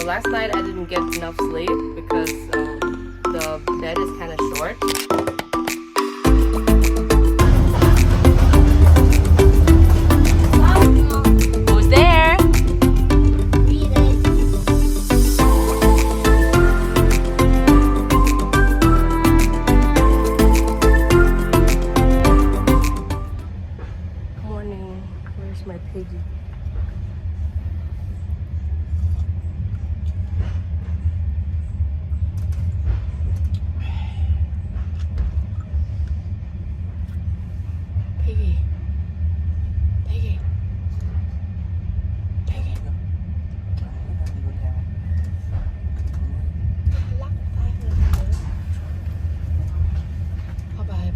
so last night I didn't get enough sleep because the bed is kind of short. Who's there? Morning. Where's my piggy? Piggy. Piggy. Piggy. Bye-bye.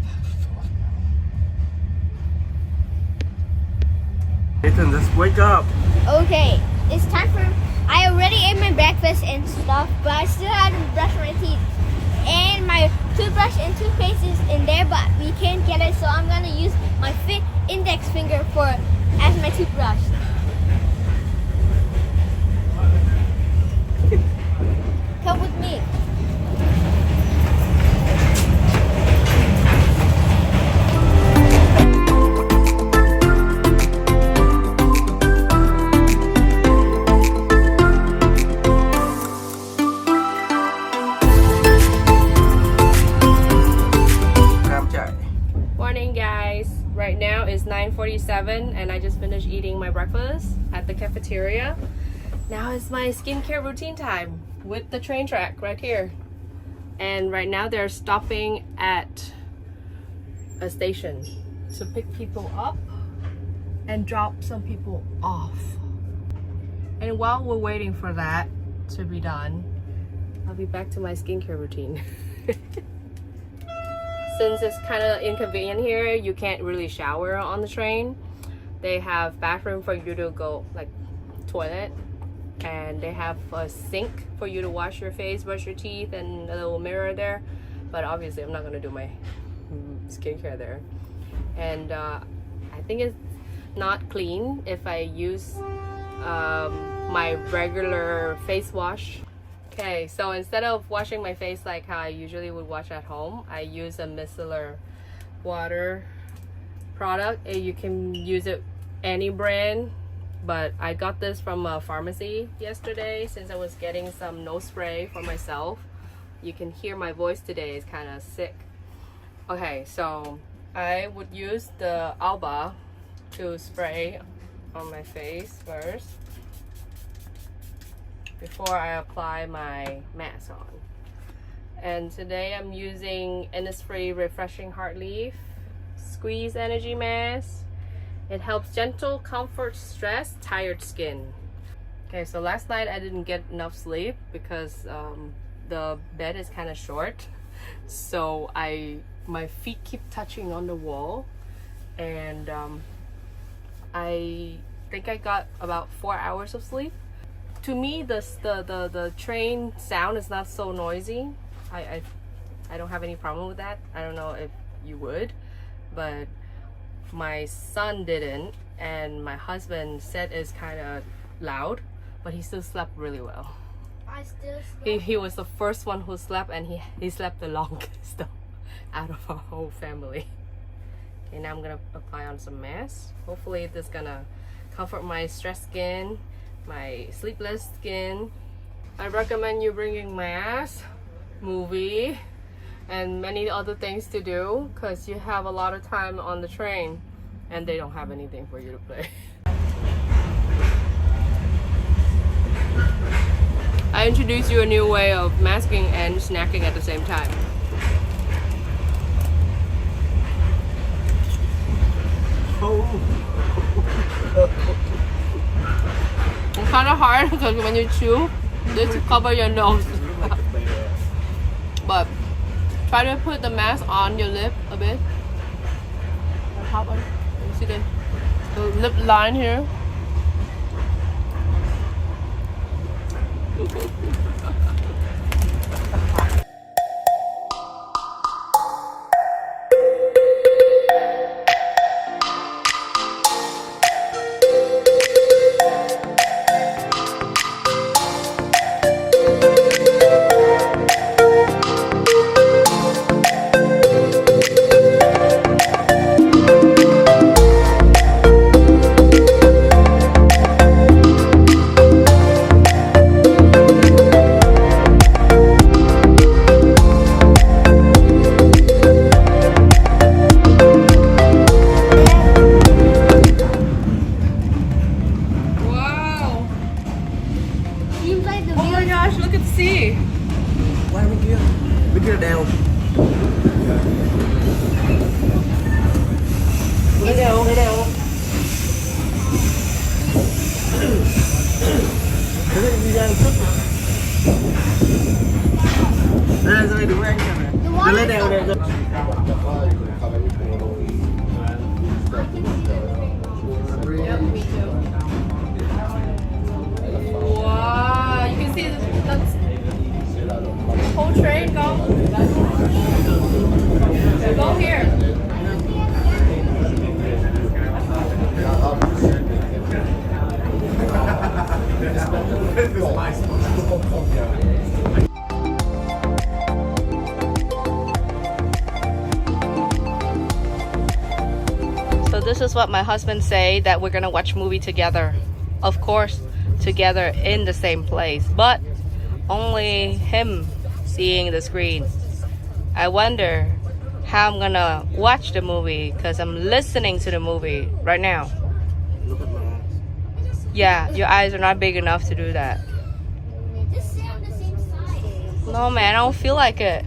Nathan, just wake up. Okay, it's time for. I already ate my breakfast and stuff, but I still haven't brushed my teeth. And my toothbrush and toothpaste is in there, but we can't get it, so I'm gonna use my index finger as my toothbrush. Come with me. Morning guys, right now is 9:47 and I just finished eating my breakfast at the cafeteria. Now it's my skincare routine time with the train track right here. And right now they're stopping at a station to pick people up and drop some people off. And while we're waiting for that to be done, I'll be back to my skincare routine. Since it's kind of inconvenient here, you can't really shower on the train. They have bathroom for you to go, like toilet, and they have a sink for you to wash your face, brush your teeth, and a little mirror there. But obviously I'm not gonna do my skincare there. And I think it's not clean if I use my regular face wash. Okay, so instead of washing my face like how I usually would wash at home, I use a micellar water product. You can use it any brand, but I got this from a pharmacy yesterday since I was getting some nose spray for myself. You can hear my voice today is kind of sick. Okay, so I would use the Alba to spray on my face first before I apply my mask on. And today I'm using Innisfree Refreshing Heart Leaf Squeeze Energy Mask. It helps gentle comfort stress tired skin. Okay, so last night I didn't get enough sleep because the bed is kind of short, so my feet keep touching on the wall, and I think I got about 4 hours of sleep. To me, the train sound is not so noisy. I don't have any problem with that. I don't know if you would, but my son didn't, and my husband said it's kind of loud, but he still slept really well. I still sleep. He was the first one who slept, and he slept the longest though, out of our whole family. Okay, now I'm gonna apply on some mask. Hopefully this is gonna comfort my stressed skin, my sleepless skin. I recommend you bringing mask, movie, and many other things to do because you have a lot of time on the train and they don't have anything for you to play. I introduced you a new way of masking and snacking at the same time. It's kind of hard because when you chew, this cover your nose. But try to put the mask on your lip a bit. Top on. You see the lip line here? at the sea. Qua bên kia. Bên kia là đèo. Thấy đèo không? Thấy đèo không? Thế thì đi ra trước. Đây, rồi đúng anh này. Đưa lên đèo này rồi. Yep, me too. Wow, you can see that's whole train go. Go here. So this is what my husband say that we're gonna watch movie together. Of course, together in the same place, but only him seeing the screen. I wonder how I'm gonna watch the movie because I'm listening to the movie right now. Look at my eyes. Yeah, your eyes are not big enough to do that. Just sit on the same side. No, man, I don't feel like it.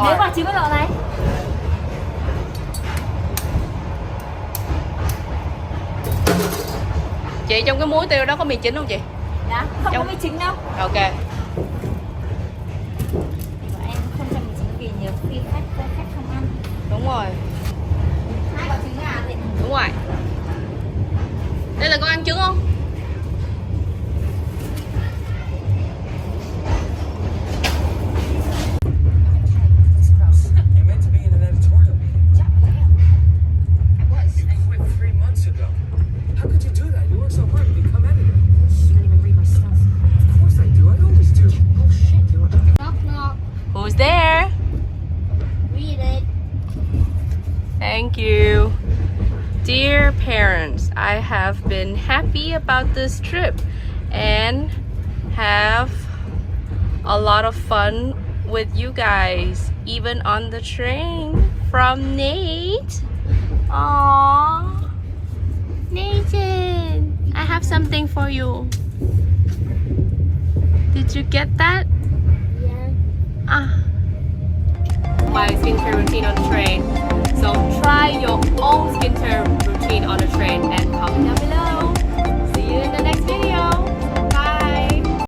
Nếu mà 90 độ này. Chị, trong cái muối tiêu đó có mì chính không chị? Dạ, không có mì chính đâu. Ok. Em không cho mì chính vì nhiều khi khách không ăn. Đúng rồi. Hai quả trứng gà thì Đúng rồi. Đây là con ăn trứng không? You're meant to be in an editorial meeting. I was. You quit 3 months ago. How could you do that? You work so hard to become editor. You don't even read my stuff. Of course I do. I always do. Oh shit. Knock knock. Who's there? Read it. Thank you. Dear parents, I have been happy about this trip and have a lot of fun with you guys, even on the train. From Nate. Aww. Nathan, I have something for you. Did you get that? Yeah. My skincare routine on the train. So try your own skincare routine on the train and comment down below.